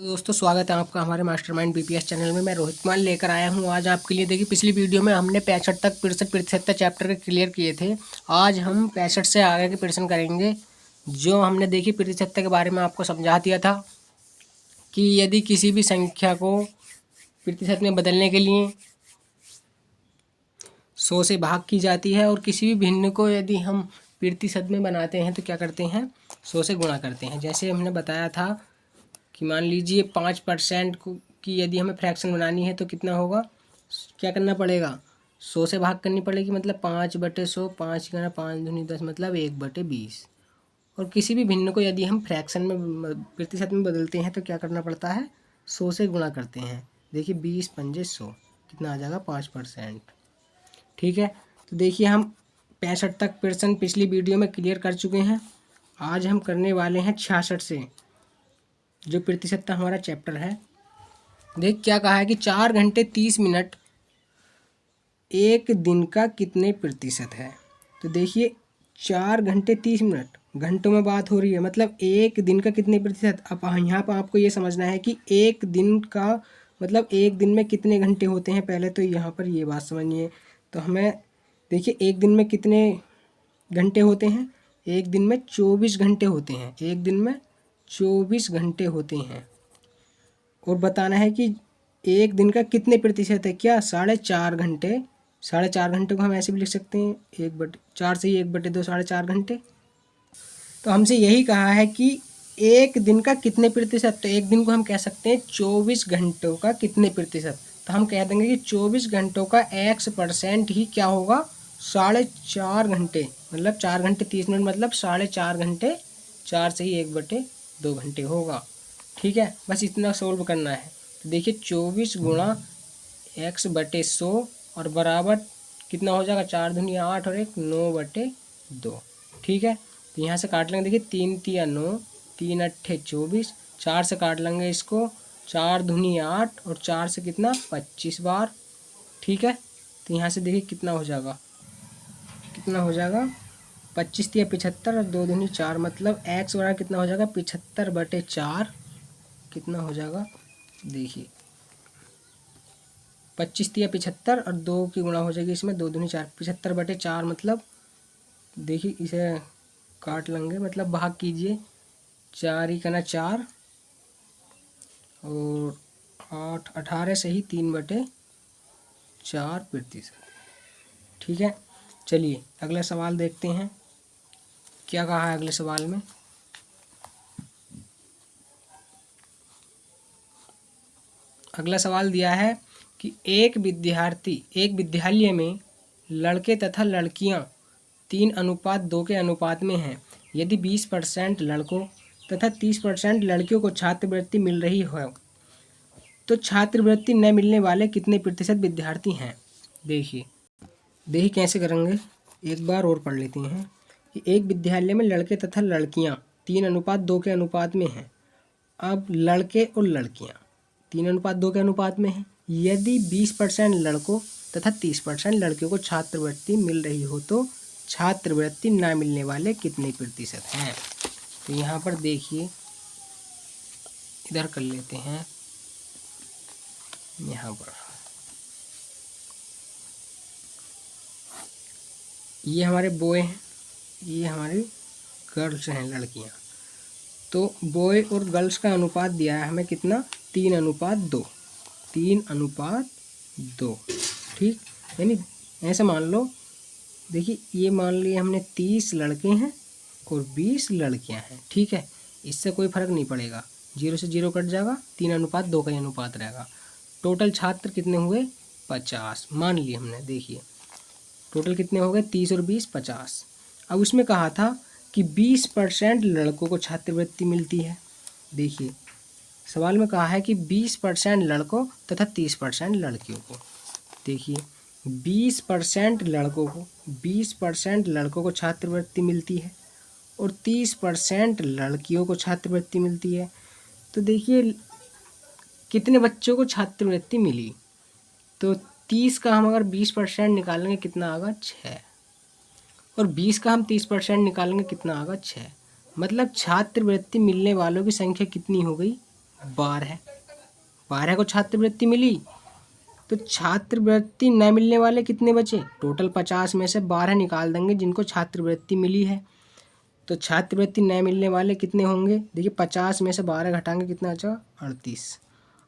दोस्तों स्वागत है आपका हमारे मास्टरमाइंड बीपीएस चैनल में। मैं रोहित कुमार लेकर आया हूं आज आपके लिए। देखिए पिछली वीडियो में हमने 65 तक 65 चैप्टर के क्लियर किए थे। आज हम 65 से आगे के प्रश्न करेंगे। जो हमने देखी 65 के बारे में आपको समझा दिया था कि यदि किसी भी संख्या को प्रतिशत में बदलने के लिए 100 से भाग की जाती है और किसी भी भिन्न को यदि हम प्रतिशत में बनाते हैं तो क्या करते हैं, 100 से गुणा करते हैं। जैसे हमने बताया था कि मान लीजिए 5% की यदि हमें फ्रैक्शन बनानी है तो कितना होगा, क्या करना पड़ेगा, 100 से भाग करनी पड़ेगी। मतलब 5/100, 5 करना 5 दूनी 10 मतलब 1/20। और किसी भी भिन्न को यदि हम फ्रैक्शन में प्रतिशत में बदलते हैं तो क्या करना पड़ता है, 100 से गुणा करते हैं। देखिए 20 पंजे 100 कितना आ जाएगा, 5%। ठीक है, तो देखिए हम 65 तक प्रश्न पिछली वीडियो में क्लियर कर चुके हैं। आज हम करने वाले हैं 66 से, जो प्रतिशत का हमारा चैप्टर है। देख क्या कहा है कि 4 घंटे 30 मिनट एक दिन का कितने प्रतिशत है। तो देखिए 4 घंटे 30 मिनट घंटों में बात हो रही है, मतलब एक दिन का कितने प्रतिशत। अब यहाँ पर आपको ये समझना है कि एक दिन का मतलब एक दिन में कितने घंटे होते हैं। पहले तो यहाँ पर ये बात समझिए। तो हमें देखिए एक दिन में कितने घंटे होते हैं, एक दिन में 24 घंटे होते हैं। एक दिन में 24 घंटे होते हैं। और बताना है कि एक दिन का कितने प्रतिशत है, क्या 4.5 घंटे। 4.5 घंटे को हम ऐसे भी लिख सकते हैं, 1/4 से ही 1/2 4.5 घंटे। तो हमसे यही कहा है कि एक दिन का कितने प्रतिशत। तो एक दिन को हम कह सकते हैं 24 घंटों का कितने प्रतिशत। तो हम कह देंगे कि 24 घंटों का x% ही क्या होगा, 4.5 घंटे। मतलब 4 घंटे 30 मिनट मतलब 4.5 घंटे, 4 से ही 1/2 घंटे होगा। ठीक है, बस इतना सोल्व करना है। तो देखिए 24 गुणा x/100 और बराबर कितना हो जाएगा, 4 दूनी 8 और 1 9/2। ठीक है, तो यहाँ से काट लेंगे। देखिए 3 तिया 9, 3 अट्ठे 24, 4 से काट लेंगे इसको, 4 दूनी 8 और 4 से कितना 25 बार। ठीक है, तो यहाँ से देखिए कितना हो जाएगा, 25 तिया 75 और 2 दूनी 4 मतलब x बराबर कितना हो जाएगा, 75/4। कितना हो जाएगा, देखिए 25 तिया 75 और 2 की गुणा हो जाएगी इसमें, 2 दूनी 4, 75/4 मतलब देखिए इसे काट लेंगे, मतलब भाग कीजिए। 4 ही करना 4 और 8 18 से ही 3/4 प्रतिशत। ठीक है, चलिए अगला सवाल देखते हैं क्या कहा है अगले सवाल में। अगला सवाल दिया है कि एक विद्यालय में लड़के तथा लड़कियां 3:2 के अनुपात में हैं। यदि 20% लड़कों तथा 30% लड़कियों को छात्रवृत्ति मिल रही हो तो छात्रवृत्ति न मिलने वाले कितने प्रतिशत विद्यार्थी हैं। देखिए कैसे करेंगे, एक बार और पढ़ लेते हैं कि एक विद्यालय में लड़के तथा लड़कियां 3:2 के अनुपात में हैं। अब लड़के और लड़कियां 3:2 के अनुपात में हैं। यदि 20% लड़कों तथा 30% लड़कियों को छात्रवृत्ति मिल रही हो तो छात्रवृत्ति ना मिलने वाले कितने प्रतिशत हैं। तो यहाँ पर देखिए, इधर कर लेते हैं, यहाँ पर ये हमारे बॉय हैं, ये हमारी गर्ल्स हैं लड़कियाँ। तो बॉय और गर्ल्स का अनुपात दिया है हमें कितना, 3:2। 3:2। ठीक, यानी ऐसे मान लो, देखिए ये मान लिए हमने 30 लड़के हैं और 20 लड़कियां हैं। ठीक है, इससे कोई फर्क नहीं पड़ेगा, 0 से 0 कट जाएगा, 3:2 का ही अनुपात रहेगा। टोटल छात्र कितने हुए, 50 मान लिए हमने। देखिए टोटल कितने हो गए, 30 और 20 50। अब उसमें कहा था कि 20% लड़कों को छात्रवृत्ति मिलती है। देखिए सवाल में कहा है कि 20% लड़कों तथा 30% लड़कियों को। देखिए 20% लड़कों को छात्रवृत्ति मिलती है और 30% लड़कियों को छात्रवृत्ति मिलती है। तो देखिए कितने बच्चों को छात्रवृत्ति मिली, तो 30 का हम अगर 20% निकालेंगे कितना आएगा, 6। और 20 का हम 30% निकालेंगे कितना आएगा, 6। मतलब छात्रवृत्ति मिलने वालों की संख्या कितनी हो गई, 12, 12 को छात्रवृत्ति मिली, तो छात्रवृत्ति न मिलने वाले कितने बचे? टोटल 50 में से 12 निकाल देंगे जिनको छात्रवृत्ति मिली है। तो छात्रवृत्ति न मिलने वाले कितने होंगे? देखिए 50 में से 12 घटाएंगे, कितना बचा? 38।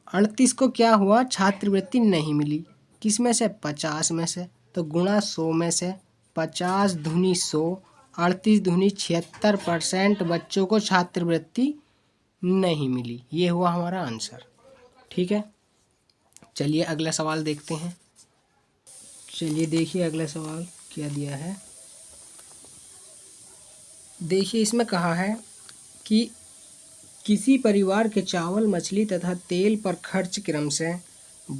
38 को क्या हुआ? छात्रवृत्ति नहीं मिली। किस में से? 50 में से। तो गुणा 100 में से। 50 दूनी 100, 38 दूनी 76% बच्चों को छात्रवृत्ति नहीं मिली। ये हुआ हमारा आंसर। ठीक है, चलिए अगला सवाल देखते हैं। चलिए देखिए अगला सवाल क्या दिया है। देखिए इसमें कहा है कि किसी परिवार के चावल, मछली तथा तेल पर खर्च क्रम से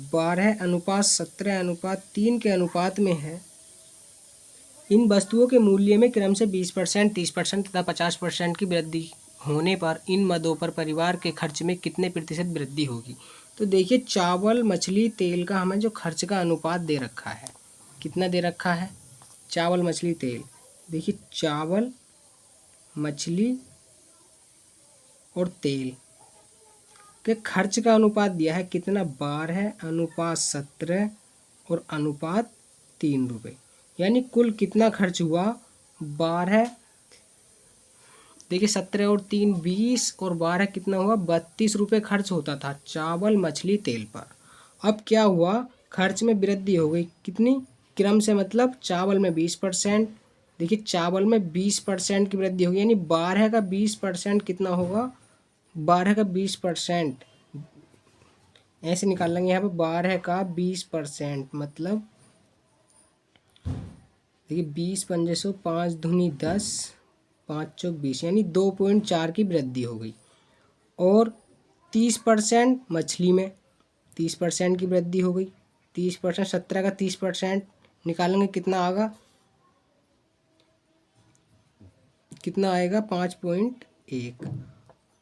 12:17:3 के अनुपात में है। इन वस्तुओं के मूल्य में क्रम से 20%, 30% तथा 50% की वृद्धि होने पर इन मदों पर परिवार के खर्च में कितने प्रतिशत वृद्धि होगी? तो देखिए चावल, मछली, तेल का हमें जो खर्च का अनुपात दे रखा है, कितना दे रखा है? चावल, मछली, तेल। देखिए चावल, मछली और तेल के खर्च का अनुपात दिया है कितना? 12:17 और अनुपात 3 रुपये। यानी कुल कितना खर्च हुआ? 12, देखिए 17 और 3 20 और 12 कितना हुआ? 32 रुपये खर्च होता था चावल, मछली, तेल पर। अब क्या हुआ? खर्च में वृद्धि हो गई। कितनी? क्रम से मतलब चावल में 20%। देखिए चावल में 20% की वृद्धि होगी, यानी 12 का 20% कितना होगा? 12 का 20% ऐसे निकाल लेंगे यहाँ पे। 12 का 20% मतलब देखिए 20 पंजे 100, 5 दूनी 10, 5 चौक 20, यानी 2.4 की वृद्धि हो गई। और 30% मछली में 30% की वृद्धि हो गई। 30%, 17 का 30% निकालेंगे, कितना आएगा? कितना आएगा? 5.1।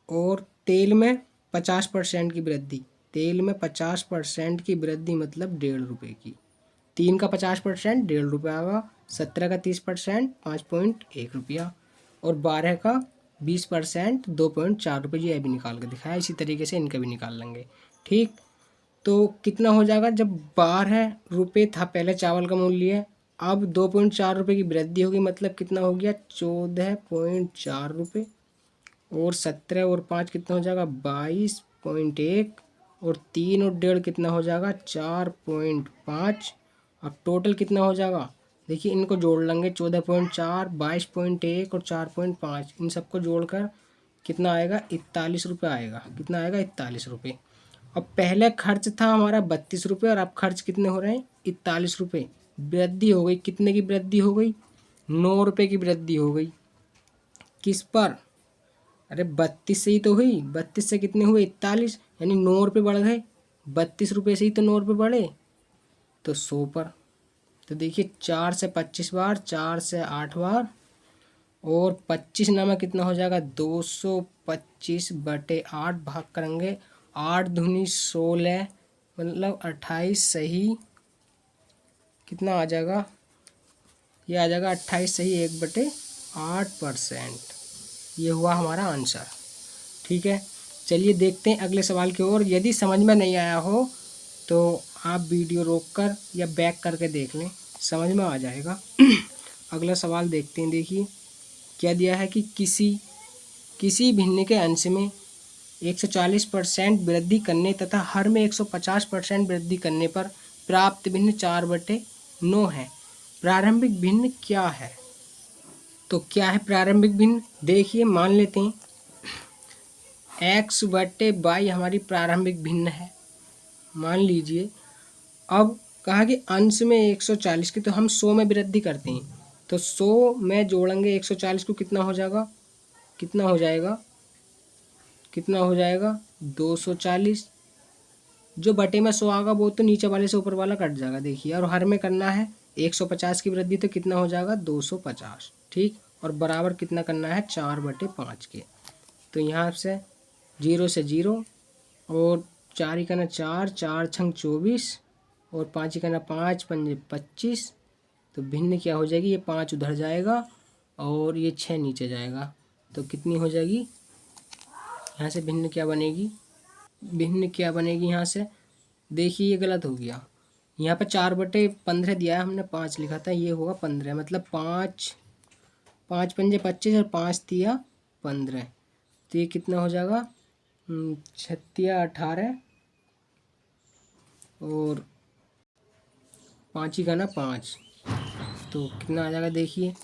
और तेल में 50% की वृद्धि। तेल में 50% की वृद्धि मतलब 1.5 रुपये की। 3 का 50% 1.5 रुपये आएगा। 17 का 30% 5.1 रुपया। और 12 का 20% 2.4 रुपये। ये अभी निकाल के दिखाया, इसी तरीके से इनका भी निकाल लेंगे। ठीक, तो कितना हो जाएगा? जब 12 रुपये था पहले चावल का मूल्य, अब 2.4 रुपये की वृद्धि होगी, मतलब कितना हो गया? 14.4 रुपये। और 17 और 5 कितना हो जाएगा? 22.1। और 3 और 1.5 कितना हो जाएगा? 4.5। अब टोटल कितना हो जाएगा? देखिए इनको जोड़ लेंगे, 14.4, 22.1 और 4.5, इन सबको जोड़कर कितना आएगा? 41 रुपये आएगा। कितना आएगा? 41 रुपये। अब पहले खर्च था हमारा 32 रुपये और अब खर्च कितने हो रहे हैं? 41 रुपये। वृद्धि हो गई, कितने की वृद्धि हो गई? 9 रुपये की वृद्धि हो गई। किस पर? अरे 32 से ही तो हुई। 32 से कितने हुए? 41, यानी 9 रुपये बढ़ गए। 32 रुपये से ही तो 9 रुपये बढ़े, तो 100 पर। तो देखिए 4 से 25 बार, 4 से 8 बार, और 25 नामा कितना हो जाएगा? 225/8 भाग करेंगे। 8 दूनी 16 मतलब 28 सही कितना आ जाएगा? ये आ जाएगा 28 सही 1/8%। ये हुआ हमारा आंसर। ठीक है, चलिए देखते हैं अगले सवाल की ओर। यदि समझ में नहीं आया हो तो आप वीडियो रोककर या बैक करके देख लें, समझ में आ जाएगा। अगला सवाल देखते हैं। देखिए क्या दिया है कि किसी भिन्न के अंश में 140% वृद्धि करने तथा हर में 150% वृद्धि करने पर प्राप्त भिन्न 4/9 है। प्रारंभिक भिन्न क्या है? तो क्या है प्रारंभिक भिन्न? देखिए मान लेते हैं x/y हमारी प्रारंभिक भिन्न है, मान लीजिए। अब कहा कि अंश में 140 की, तो हम 100 में वृद्धि करते हैं, तो 100 में जोड़ेंगे 140 को, कितना हो जाएगा? कितना हो जाएगा? कितना हो जाएगा? 240। जो बटे में 100 आएगा वो तो नीचे वाले से ऊपर वाला कट जाएगा। देखिए, और हर में करना है 150 की वृद्धि, तो कितना हो जाएगा? 250। ठीक, और बराबर कितना करना है? 4/5 के। तो यहाँ से 0 से 0, और 4 ही करना 4, 4 छंग 24, और 5 ही करना 5 पंजे 25। तो भिन्न क्या हो जाएगी? ये 5 उधर जाएगा और ये 6 नीचे जाएगा, तो कितनी हो जाएगी? यहाँ से भिन्न क्या बनेगी? भिन्न क्या बनेगी यहाँ से, देखिए ये गलत हो गया। यहाँ पे 4/15 दिया है, हमने 5 लिखा था, ये होगा 15, मतलब 5 5 पंजे 25 और 5 तिया 15। तो ये कितना हो जाएगा, 6 18 और 5 ही का ना 5, तो कितना आ जाएगा देखिए,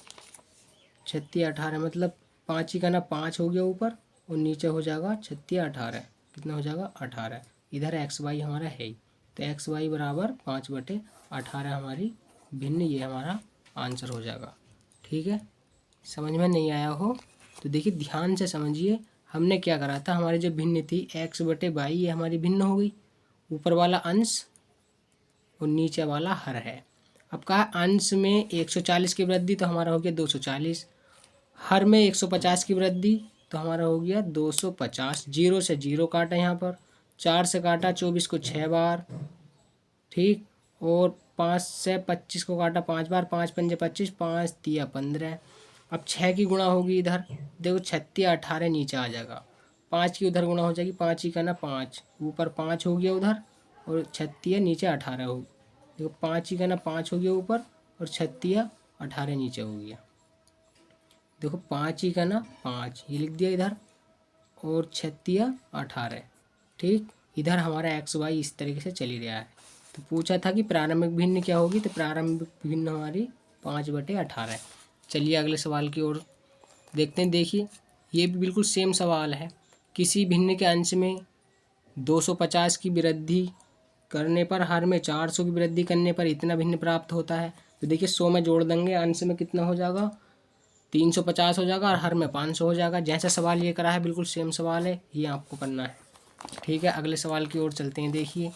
6 18 मतलब 5 ही का ना 5 हो गया ऊपर, और नीचे हो जाएगा 6 18, कितना हो जाएगा 18। इधर एक्स वाई हमारा है ही, तो एक्स वाई बराबर 5/18 हमारी भिन्न, ये हमारा आंसर हो जाएगा। ठीक है, समझ में नहीं आया हो तो देखिए ध्यान से समझिए। हमने क्या करा था, हमारी जो भिन्न थी x/22 ये हमारी भिन्न हो गई, ऊपर वाला अंश और नीचे वाला हर है। अब कहा अंश में 140 की वृद्धि तो हमारा हो गया 240, हर में 150 की वृद्धि तो हमारा हो गया 250। 0 से 0 काटा, यहाँ पर 4 से काटा, 24 को 6 बार, ठीक, और 5 से 25 को काटा 5 बार, 5 पंजे 25, 5 तिया 15। अब 6 की गुणा होगी इधर, देखो 6 18 नीचे आ जाएगा, 5 की उधर गुणा हो जाएगी, 5 ही का ना 5, ऊपर 5 हो गया उधर, और 6 नीचे 18 हो, देखो 5 ही का ना 5 हो गया ऊपर, और 6 18 नीचे हो गया, देखो 5 ही का ना 5 ये लिख दिया इधर, और 6 18। ठीक, इधर हमारा एक्स वाई इस तरीके से चली रहा है। तो पूछा था कि प्रारंभिक भिन्न क्या होगी, तो प्रारंभिक भिन्न हमारी 5/18। चलिए अगले सवाल की ओर देखते हैं। देखिए ये भी बिल्कुल सेम सवाल है, किसी भिन्न के अंश में 250 की वृद्धि करने पर हर में 400 की वृद्धि करने पर इतना भिन्न प्राप्त होता है। तो देखिए 100 में जोड़ देंगे, अंश में कितना हो जाएगा, 350 हो जाएगा, और हर में 500 हो जाएगा। जैसा सवाल ये करा है बिल्कुल सेम सवाल है, ये आपको करना है। ठीक है, अगले सवाल की ओर चलते हैं। देखिए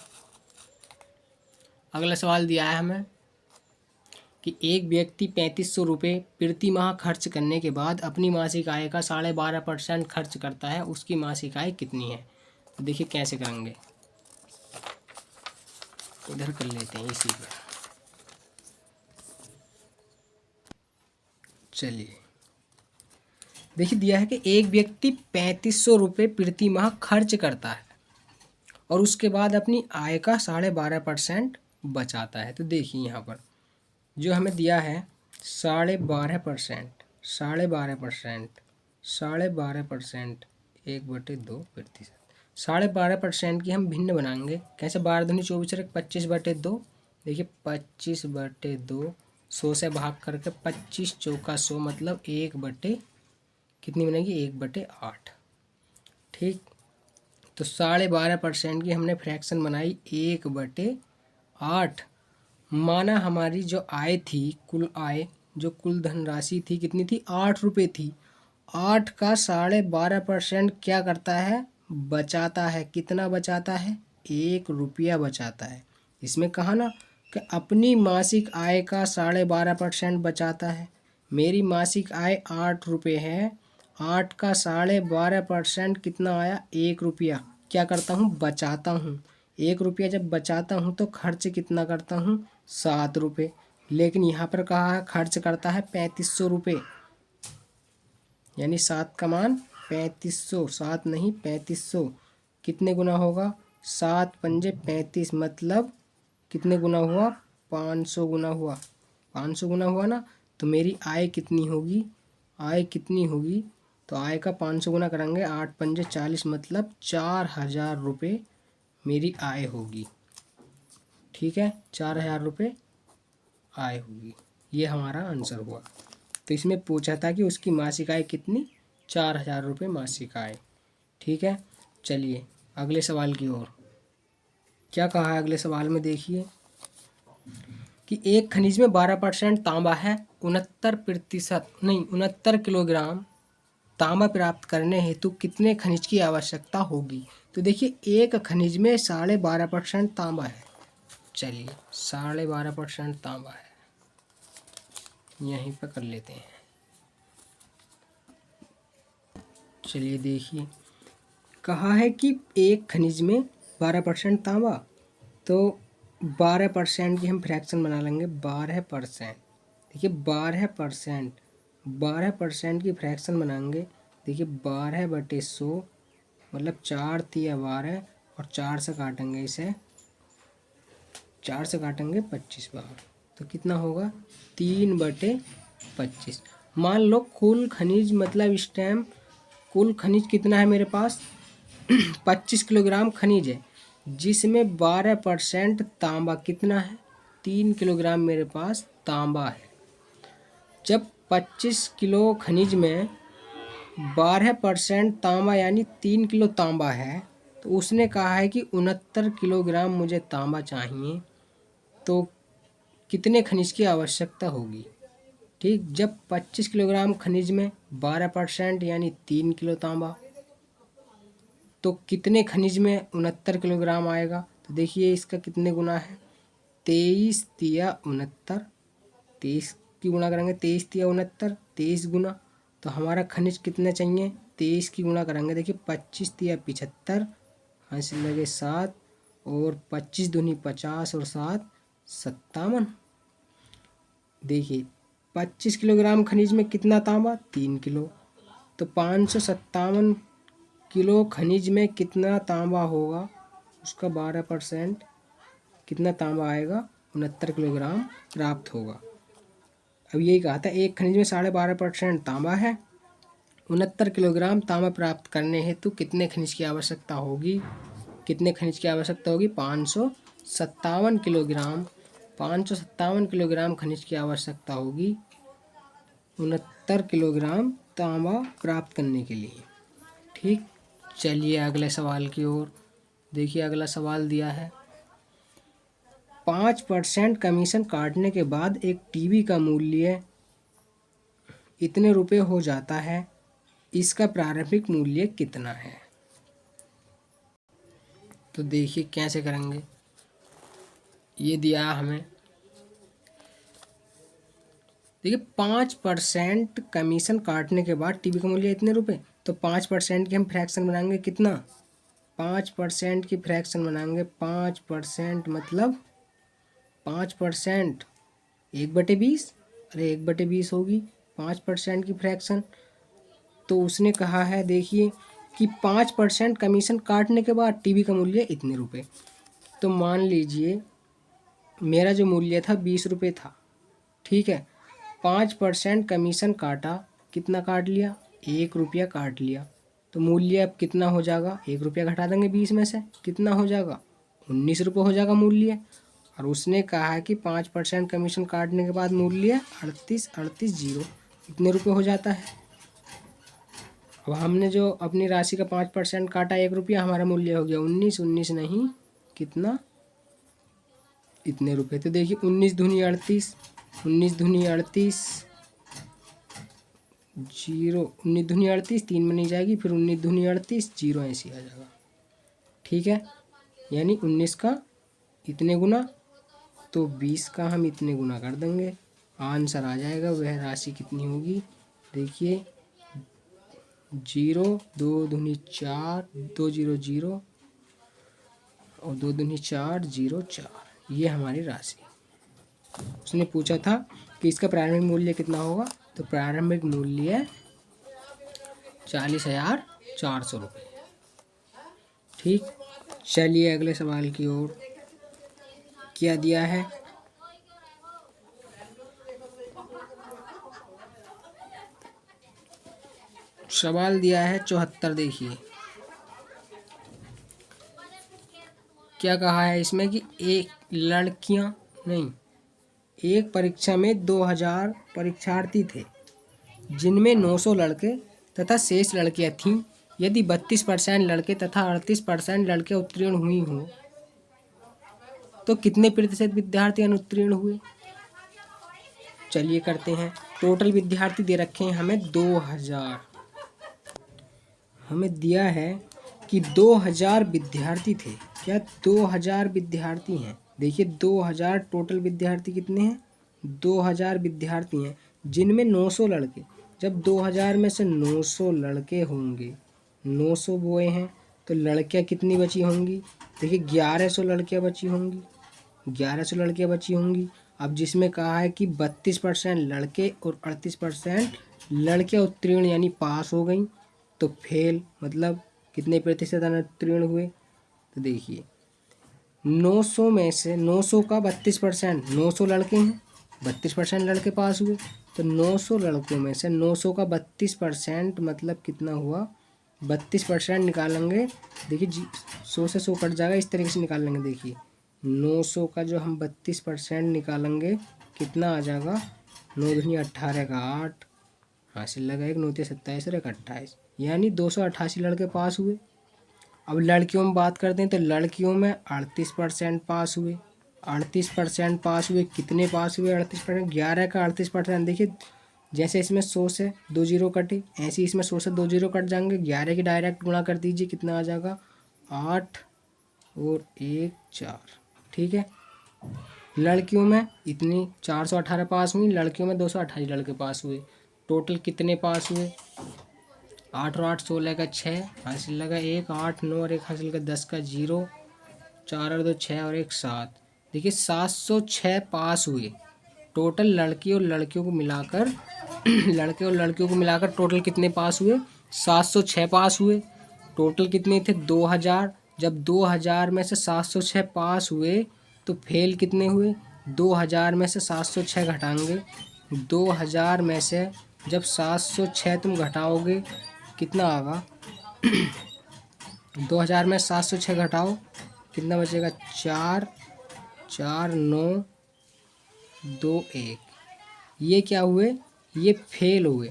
अगला सवाल दिया है हमें कि एक व्यक्ति 3500 रुपये प्रति माह खर्च करने के बाद अपनी मासिक आय का 12.5% खर्च करता है, उसकी मासिक आय कितनी है। तो देखिए कैसे करेंगे, इधर कर लेते हैं इसी पर। चलिए देखिए दिया है कि एक व्यक्ति 3500 रुपये प्रति माह खर्च करता है और उसके बाद अपनी आय का 12.5% बचाता है। तो देखिए यहाँ पर जो हमें दिया है 12.5%, 12.5%, 12.5%, 1/2%। 12.5% की हम भिन्न बनाएंगे कैसे, 12 दूनी 24 और 25/2। देखिए 25/2, 100 से भाग करके 25 चौका 100 मतलब 1/, कितनी बनेगी 1/8। ठीक, तो 12.5% की हमने फ्रैक्शन बनाई 1/8। माना हमारी जो आय थी, कुल आय जो कुल धनराशि थी कितनी थी, 8 रुपये थी। 8 का 12.5% क्या करता है, बचाता है। कितना बचाता है, 1 रुपया बचाता है। इसमें कहा ना कि अपनी मासिक आय का 12.5% बचाता है। मेरी मासिक आय 8 रुपये है, 8 का 12.5% कितना आया, 1 रुपया। क्या करता हूँ, बचाता हूँ। 1 रुपया जब बचाता हूँ तो खर्च कितना करता हूँ, 7 रुपये। लेकिन यहाँ पर कहा है खर्च करता है 3500 रुपये, यानी 7 का मान 3500, 7 नहीं 3500। कितने गुना होगा, 7 पंजे 35 मतलब कितने गुना हुआ, 500 गुना हुआ। 500 गुना हुआ ना, तो मेरी आय कितनी होगी, आय कितनी होगी, तो आय का 500 गुना करेंगे, 8 पंजे 40 मतलब 4000 रुपये मेरी आय होगी। ठीक है, 4000 रुपये आय होगी, ये हमारा आंसर हुआ। तो इसमें पूछा था कि उसकी मासिक आय कितनी, 4000 रुपये मासिक आय। ठीक है, चलिए अगले सवाल की ओर। क्या कहा है अगले सवाल में, देखिए कि एक खनिज में 12% तांबा है, 69 किलोग्राम तांबा प्राप्त करने हेतु कितने खनिज की आवश्यकता होगी। तो देखिए एक खनिज में 12.5% तांबा है, चलिए 12.5% तांबा है, यहीं पर कर लेते हैं। चलिए देखिए कहा है कि एक खनिज में 12% तांबा, तो 12% की हम फ्रैक्शन बना लेंगे, 12%। देखिए 12% की फ्रैक्शन बनाएंगे। देखिए 12/100 मतलब 4 तिया 12 और 4 से काटेंगे इसे, 4 से काटेंगे 25 बार, तो कितना होगा 3/25। मान लो कुल खनिज, मतलब इस टाइम कुल खनिज कितना है मेरे पास 25 किलोग्राम खनिज है, जिसमें 12% तांबा कितना है 3 किलोग्राम मेरे पास तांबा है। जब 25 किलो खनिज में 12% तांबा यानी 3 किलो तांबा है, तो उसने कहा है कि 69 किलोग्राम मुझे तांबा चाहिए, तो कितने खनिज की आवश्यकता होगी। ठीक, जब 25 किलोग्राम खनिज में 12% यानी 3 किलो तांबा, तो कितने खनिज में 69 किलोग्राम आएगा। तो देखिए इसका कितने गुना है, 23 तिया 69, 23 की गुणा करेंगे, 23 तिया 69, 23 गुना, तो हमारा खनिज कितने चाहिए 23 की गुणा करेंगे। देखिए 25 तिया 75, हासिल लगे 7, और 25 दूनी 50 और 7 57। देखिए 25 किलोग्राम खनिज में कितना तांबा 3 किलो, तो 557 किलो खनिज में कितना तांबा होगा, उसका 12% कितना तांबा आएगा 69 किलोग्राम प्राप्त होगा। अब यही कहा था एक खनिज में 12.5% तांबा है, 69 किलोग्राम तांबा प्राप्त करने हेतु कितने खनिज की आवश्यकता होगी, कितने खनिज की आवश्यकता होगी 557 किलोग्राम, 557 किलोग्राम खनिज की आवश्यकता होगी 69 किलोग्राम तांबा प्राप्त करने के लिए। ठीक, चलिए अगले सवाल की ओर। देखिए अगला सवाल दिया है 5% कमीशन काटने के बाद एक टीवी का मूल्य इतने रुपए हो जाता है, इसका प्रारंभिक मूल्य कितना है। तो देखिए कैसे करेंगे, ये दिया हमें, देखिए 5% कमीशन काटने के बाद टीवी का मूल्य इतने रुपए, तो 5% की हम फ्रैक्शन बनाएंगे कितना, 5% की फ्रैक्शन बनाएंगे, 5% मतलब 5% 1/20, अरे 1/20 होगी 5% की फ्रैक्शन। तो उसने कहा है देखिए कि 5% कमीशन काटने के बाद टीवी का मूल्य इतने रुपए। तो मान लीजिए मेरा जो मूल्य था 20 रुपये था, ठीक है, 5% कमीशन काटा, कितना काट लिया 1 रुपया काट लिया, तो मूल्य अब कितना हो जाएगा, 1 रुपया घटा देंगे 20 में से, कितना हो जाएगा 19 रुपये हो जाएगा मूल्य। और उसने कहा है कि 5% कमीशन काटने के बाद मूल्य 38 इतने रुपये हो जाता है। अब हमने जो अपनी राशि का 5% काटा 1 रुपया, हमारा मूल्य हो गया 19 नहीं कितना इतने रुपये। तो देखिए 19 दूनी 38, 19 दूनी 38 जीरो, 19 दूनी 38 3 में नहीं जाएगी, फिर 19 दूनी 38 जीरो ऐसे आ जाएगा। ठीक है, यानी 19 का इतने गुना, तो 20 का हम इतने गुना कर देंगे, आंसर आ जाएगा। वह राशि कितनी होगी, देखिए 0, 2 दूनी 4, 2 0 0 और 2 दूनी 4 0 4, ये हमारी राशि। उसने पूछा था कि इसका प्रारंभिक मूल्य कितना होगा, तो प्रारंभिक मूल्य 40,400 रुपये। ठीक, चलिए अगले सवाल की ओर। क्या दिया है, सवाल दिया है 74। देखिए क्या कहा है इसमें कि एक लड़कियां नहीं, एक परीक्षा में 2000 परीक्षार्थी थे, जिनमें 900 लड़के तथा शेष लड़कियां थीं। यदि 32% लड़के तथा 38% लड़कियां उत्तीर्ण हुई हों, तो कितने प्रतिशत विद्यार्थी अनुत्तीर्ण हुए। चलिए करते हैं। टोटल विद्यार्थी दे रखे हैं हमें 2000, हमें दिया है कि 2000 विद्यार्थी थे। क्या 2000 विद्यार्थी हैं, देखिए 2000 टोटल विद्यार्थी कितने हैं, 2000 विद्यार्थी हैं, जिनमें 900 लड़के। जब 2000 में से 900 लड़के होंगे, 900 बोए हैं, तो लड़कियां कितनी बची होंगी, देखिए 1100 लड़कियां बची होंगी, 1100 लड़कियां बची होंगी। अब जिसमें कहा है कि 32% लड़के और 38% लड़कियां उत्तीर्ण यानी पास हो गई, तो फेल मतलब कितने प्रतिशत अनुत्तीर्ण हुए, तो देखिए 900 में से 900 का 32%, 900 लड़के हैं, 32% लड़के पास हुए। तो 900 लड़कों में से 900 का 32% मतलब कितना हुआ, 32% निकालेंगे। देखिए 100 से 100 कट जाएगा, इस तरीके से निकाल लेंगे। देखिए 900 का जो हम 32% निकालेंगे कितना आ जाएगा, 9 दूनी 18 का 8, हासिल लगा 1, 9 ते 27 और 1 28, यानी 288 लड़के पास हुए। अब लड़कियों में बात करते हैं तो लड़कियों में 38% पास हुए। 38% पास हुए, कितने पास हुए 38%, 11 का 38%। देखिए जैसे इसमें 100 से 2 जीरो कटे, ऐसे इसमें 100 से 2 जीरो कट जाएंगे। 11 की डायरेक्ट गुणा कर दीजिए, कितना आ जाएगा 8 और 1 4। ठीक है, लड़कियों में इतनी 418 पास हुई, लड़कियों में 228 लड़के पास हुए। टोटल कितने पास हुए, 8 और 8 16 का 6, हासिल लगा 1, 8 9 और 1 हासिल का 10 का 0, 4 और 2 6 और 1 7। देखिए 706 पास हुए। टोटल लड़की और लड़कियों को मिलाकर लड़के और लड़कियों को मिलाकर टोटल कितने पास हुए, 706 पास हुए। टोटल कितने थे, 2000। जब 2000 में से 706 पास हुए तो फेल कितने हुए, 2000 में से 706 घटाएंगे। 2000 में से जब 706 तुम घटाओगे कितना आएगा 2000 में 706 घटाओ कितना बचेगा, 4 4 9 2 1। ये क्या हुए, ये फेल हुए।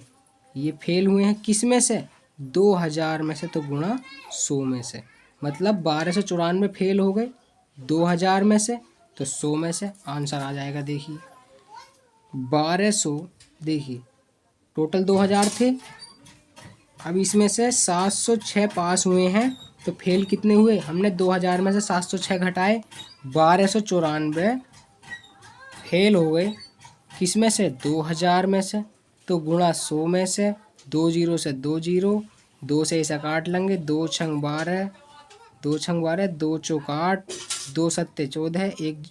ये फेल हुए हैं किस में से, 2000 में से, तो गुणा 100 में से। मतलब 1294 फेल हो गए 2000 में से, तो 100 में से आंसर आ जाएगा। देखिए 1200, देखिए टोटल 2000 थे, अब इसमें से 706 पास हुए हैं तो फेल कितने हुए, हमने 2000 में से 706 घटाए, 1294 फेल हो गए किस में से, 2000 में से, तो गुणा 100 में से। 2 जीरो से 2 जीरो, 2 से इसे काट लेंगे, 2 छंग 12, 2 छंग 12, 2 चौक 8, 2 सत्ते 14, 1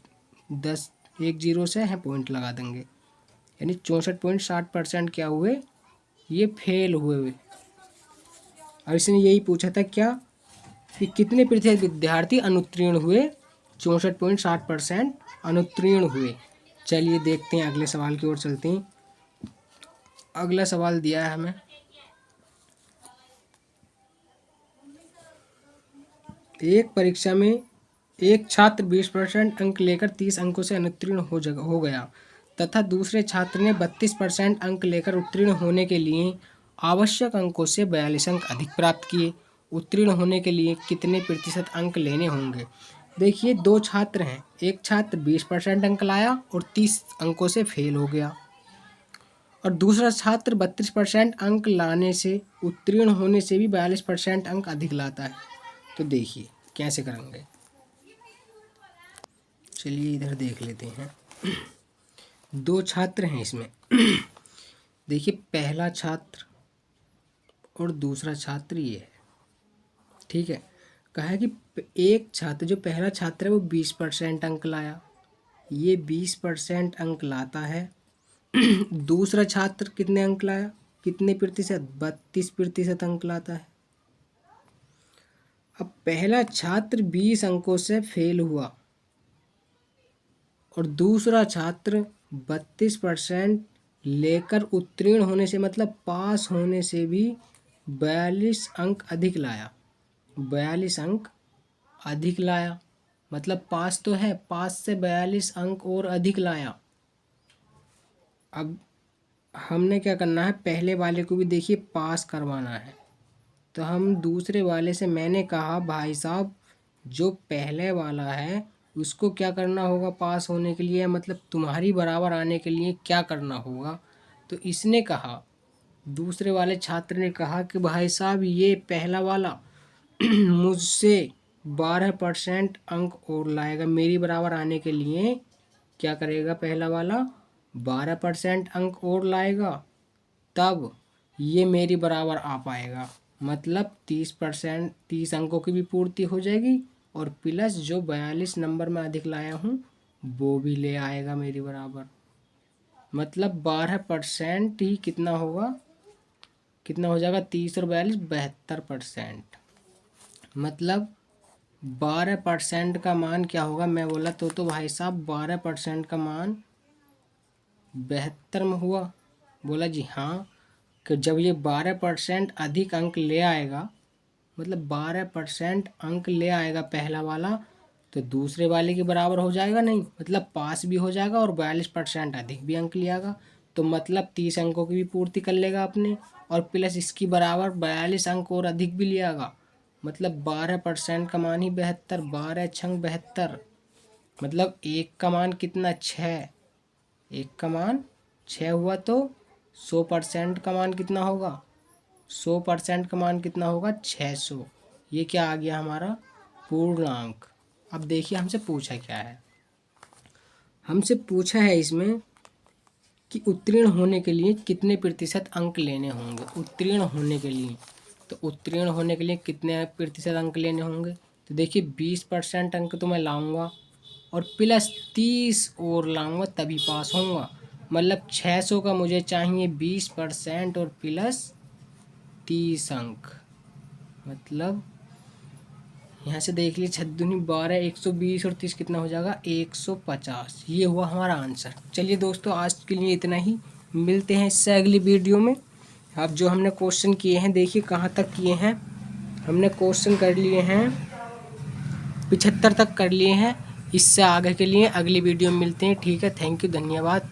10, 1 जीरो से है पॉइंट लगा देंगे, यानी 64.60% क्या हुए, ये फेल हुए। और इसने यही पूछा था क्या कि कितने प्रतिशत विद्यार्थी अनुत्तीर्ण हुए, 64.60% अनुत्तीर्ण हुए। चलिए देखते हैं अगले सवाल की ओर चलते हैं। अगला सवाल दिया है हमें, एक परीक्षा में एक छात्र 20% अंक लेकर 30 अंकों से अनुत्तीर्ण हो गया तथा दूसरे छात्र ने 32% अंक लेकर उत्तीर्ण होने के लिए आवश्यक अंकों से 42 अंक अधिक प्राप्त किए। उत्तीर्ण होने के लिए कितने प्रतिशत अंक लेने होंगे। देखिए 2 छात्र हैं, एक छात्र 20% अंक लाया और 30 अंकों से फेल हो गया, और दूसरा छात्र 32% अंक लाने से उत्तीर्ण होने से भी 42% अंक अधिक लाता है। तो देखिए कैसे करेंगे, चलिए इधर देख लेते हैं। 2 छात्र हैं इसमें देखिए पहला छात्र और दूसरा छात्र ये है। ठीक है, कहा है कि एक छात्र, जो पहला छात्र है वो 20% अंक लाया, ये 20% अंक लाता है। दूसरा छात्र कितने अंक लाया, कितने प्रतिशत, 32% अंक लाता है। अब पहला छात्र 20 अंकों से फेल हुआ और दूसरा छात्र 32% लेकर उत्तीर्ण होने से, मतलब पास होने से भी 42 अंक अधिक लाया। 42 अंक अधिक लाया, मतलब पास तो है, पास से 42 अंक और अधिक लाया। अब हमने क्या करना है, पहले वाले को भी देखिए पास करवाना है, तो हम दूसरे वाले से, मैंने कहा भाई साहब जो पहले वाला है उसको क्या करना होगा पास होने के लिए, मतलब तुम्हारी बराबर आने के लिए क्या करना होगा। तो इसने कहा, दूसरे वाले छात्र ने कहा कि भाई साहब ये पहला वाला मुझसे 12% अंक और लाएगा, मेरी बराबर आने के लिए क्या करेगा, पहला वाला 12% अंक और लाएगा, तब ये मेरी बराबर आ पाएगा। मतलब 30%, 30 अंकों की भी पूर्ति हो जाएगी और प्लस जो 42 नंबर में अधिक लाया हूँ वो भी ले आएगा मेरी बराबर। मतलब 12% ही कितना होगा, कितना हो जाएगा, 30 और 42 72%। मतलब 12% का मान क्या होगा, मैं बोला तो भाई साहब 12% का मान 72 में हुआ। बोला जी हाँ, कि जब ये 12% अधिक अंक ले आएगा, मतलब 12% अंक ले आएगा पहला वाला, तो दूसरे वाले के बराबर हो जाएगा नहीं, मतलब पास भी हो जाएगा और 42% अधिक भी अंक लियागा, तो मतलब 30 अंकों की भी पूर्ति कर लेगा अपने, और प्लस इसकी बराबर 42 अंक और अधिक भी लियागा, मतलब 12% का मान ही 72, 12 छंग 72, मतलब एक का मान कितना, 6, एक का मान 6 हुआ, तो 100% का मान कितना होगा, 100% का मान कितना होगा, 600। ये क्या आ गया हमारा पूर्णांक। अब देखिए हमसे पूछा क्या है, हमसे पूछा है इसमें कि उत्तीर्ण होने के लिए कितने प्रतिशत अंक लेने होंगे। उत्तीर्ण होने के लिए, तो उत्तीर्ण होने के लिए कितने प्रतिशत अंक लेने होंगे, तो देखिए 20% अंक तो मैं लाऊंगा और प्लस 30 और लाऊंगा तभी पास होऊंगा, मतलब 600 का मुझे चाहिए 20% और प्लस 30 अंक, मतलब यहाँ से देख लीजिए 6 दूनी 12, 120 और 30 कितना हो जाएगा, 150। ये हुआ हमारा आंसर। चलिए दोस्तों, आज के लिए इतना ही, मिलते हैं इससे अगली वीडियो में। अब जो हमने क्वेश्चन किए हैं, देखिए कहाँ तक किए हैं, हमने क्वेश्चन कर लिए हैं 75 तक कर लिए हैं। इससे आगे के लिए अगली वीडियो में मिलते हैं। ठीक है, थैंक यू, धन्यवाद।